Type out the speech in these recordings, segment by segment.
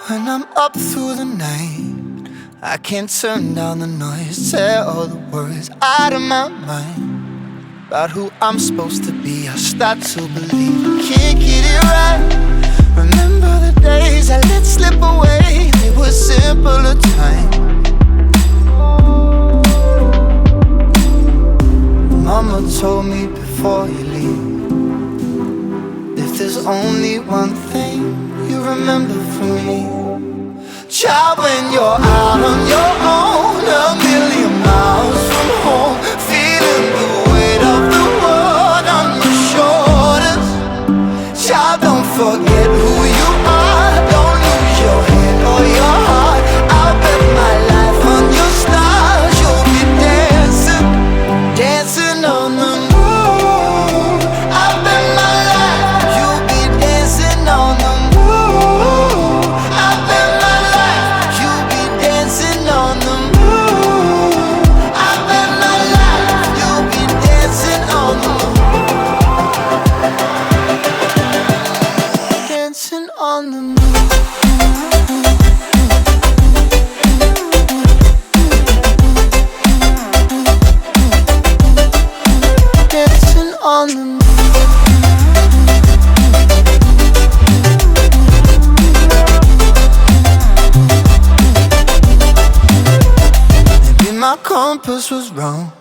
When I'm up through the night, I can't turn down the noise. Say all the words out of my mind about who I'm supposed to be. I start to believe I can't get it right. Remember the days I let slip away. They were simpler times. Mama told me before you leave, if there's only one thing you remember from me, child, when you're out on your own, a million miles from home, feeling the weight of the world on your shoulders. Child, don't forget who you are. Don't lose your head or your heart. I'll bet my life on your stars. You'll be dancing, dancing on the moon. I'll bet my life you'll be dancing on the moon. I'll bet my life you'll be dancing on the moon. I'll bet my life you'll be dancing on the moon. Dancing on the moon. Dancing on the moon. Maybe my compass was wrong,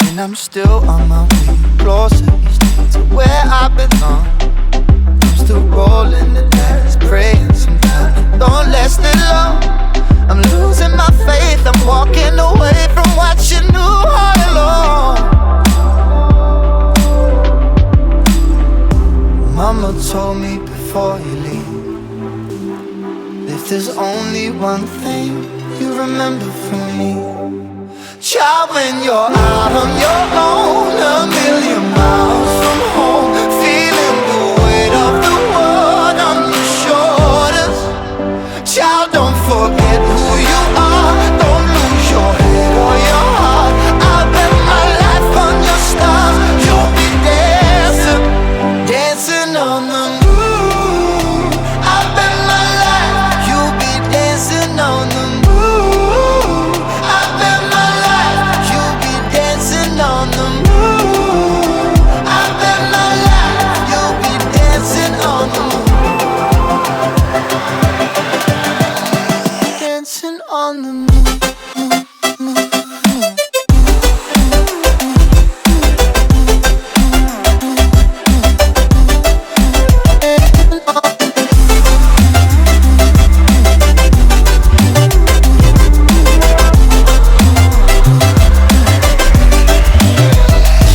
and I'm still on my way closer each day to where I belong. I'm still rolling the dice, praying sometimes it don't last that long. I'm losing my faith, I'm walking away from what you knew all along. Mama told me before you leave, if there's only one thing you remember from me, child, when you're out on your own, a million miles from home, feeling the weight of the world on your shoulders. Child, don't forget who you are. Don't lose your head or your heart. I'll bet my life on your stars. You'll be dancing, dancing on the moon. I'll bet my life you'll be dancing on the moon. I'll bet my life you'll be dancing on the moon. I'll bet my life you'll be dancing on the moon. Dancing on the moon.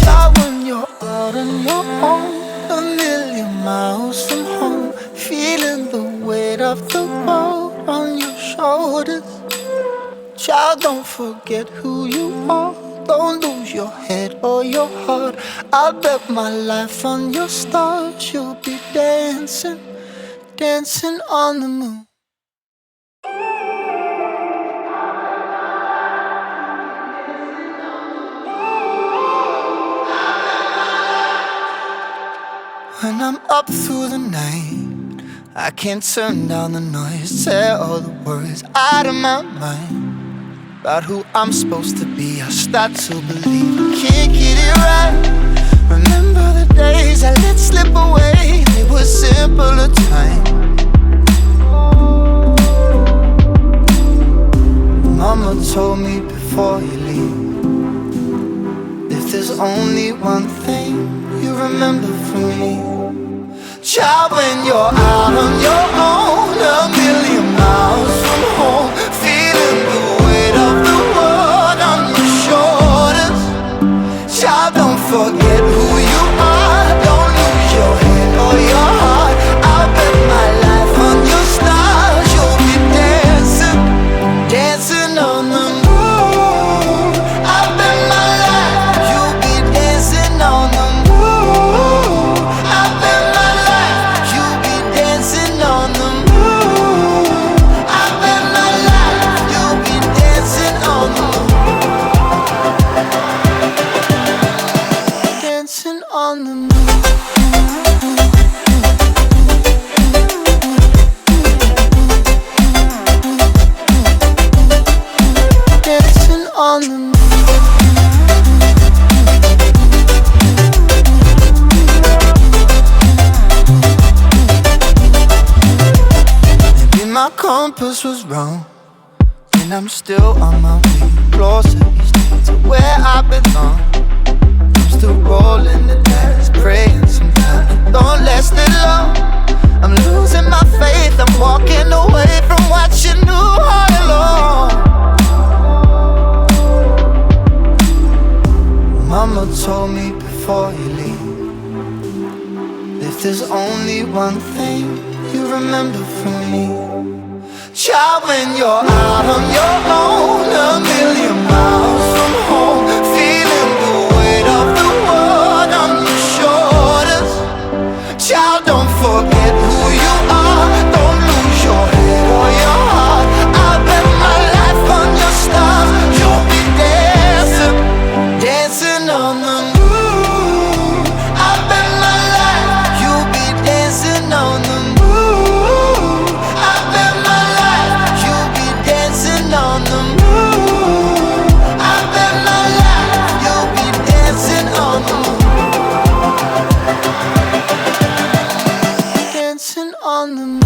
Child, when you're out on your own, a million miles from home, feeling the weight of the world on your shoulders. Child, don't forget who you are. Don't lose your head or your heart. I'll bet my life on your stars. You'll be dancing, dancing on the moon. When I'm up through the night, I can't turn down the noise. Say all the words out of my mind about who I'm supposed to be. I start to believe I can't get it right. Remember the days I let slip away. They were simpler times. Mama told me before you leave, if there's only one thing you remember from me, child, when you're out on your own, a million miles from home, feeling the weight of the world on your shoulders. Child, don't forget who you are. Don't lose your head or your heart. I'll bet my life on your stars. You'll be dancing, dancing on the moon. I'll bet my life you'll be dancing on the moon. I'll bet my life you'll be dancing on the moon. I'll compass was wrong, and I'm still on my way closer each day to where I belong. I'm still rolling the dice, praying sometimes it don't last that long. I'm losing my faith, I'm walking away from what you knew all along. Mama told me before you leave, if there's only one thing you remember from me, child, when you're out on your own, a million miles from home, feeling the weight of the world on your shoulders. Child, don't forget who you are, don't lose your head or your heart. I bet my life on your stars, you'll be dancing, dancing on the moon. I bet my life, you'll be dancing on the moon. I bet my life, you'll be dancing on the moon. I bet my life, you'll be dancing on the moon. Dancing on the moon.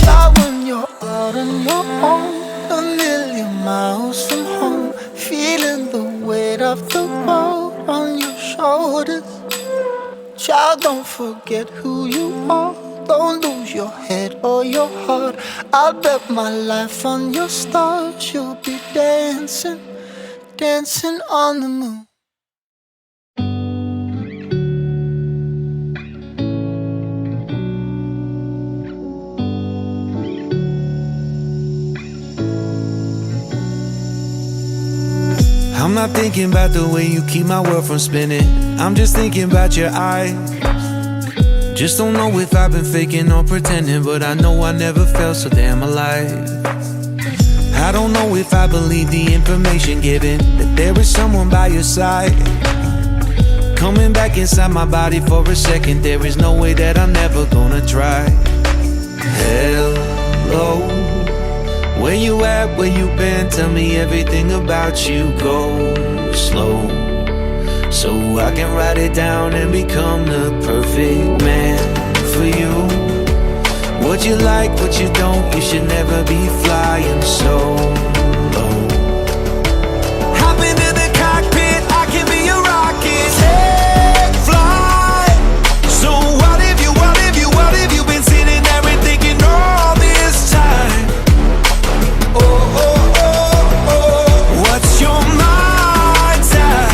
Child, when you're out on your own, a million miles from home, feeling the weight of the world on your shoulders. Child, don't forget who you are, don't lose your head or your heart. I bet my life on your stars, you'll be dancing, dancing on the moon. I'm not thinking about the way you keep my world from spinning. I'm just thinking about your eyes. Just don't know if I've been faking or pretending, but I know I never felt so damn alive. I don't know if I believe the information given, that there is someone by your side. Coming back inside my body for a second, there is no way that I'm never gonna try. Hello, where you at, where you been? Tell me everything about you. Go slow, so I can write it down and become the perfect man for you. What you like, what you don't, you should never be flying solo. Hop into the cockpit, I can be a rocket. Take flight. So what if you been sitting there and thinking all this time? What's your mind's at?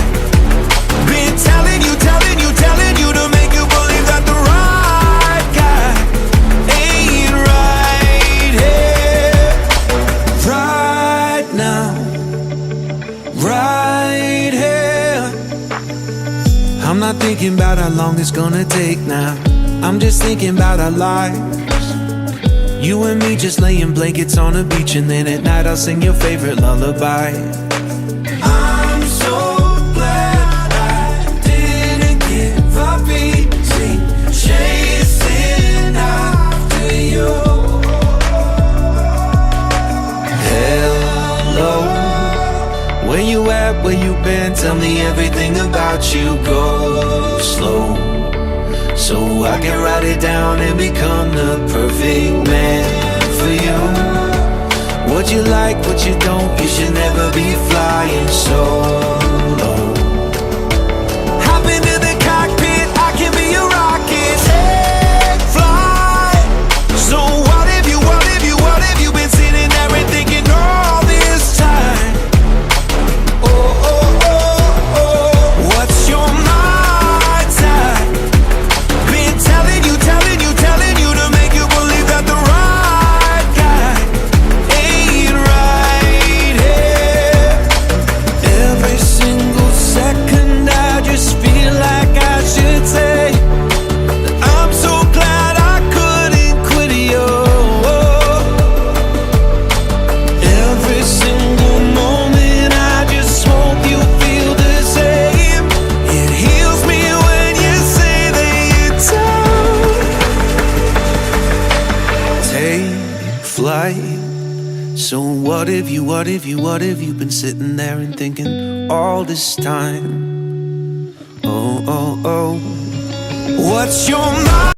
Been telling you to make you believe that the right guy ain't right here, right now, right here. I'm not thinking about how long it's gonna take now, I'm just thinking about our lives. You and me just laying blankets on a beach, and then at night I'll sing your favorite lullaby. I'm so glad I didn't give up easy, chasing after you. Hello, where you at, where you been? Tell me everything about you. Go slow, so I can write it down and become the perfect man for you. What you like, what you don't, you should never be flying solo. Hop into the cockpit, I can be a rocket. Take flight. So what if you been sitting there and thinking all this time? What's your mind's at? Been telling you to make you believe that the right guy ain't right here. Every So what if you been sitting there and thinking all this time? Oh, oh, oh, what's your mind?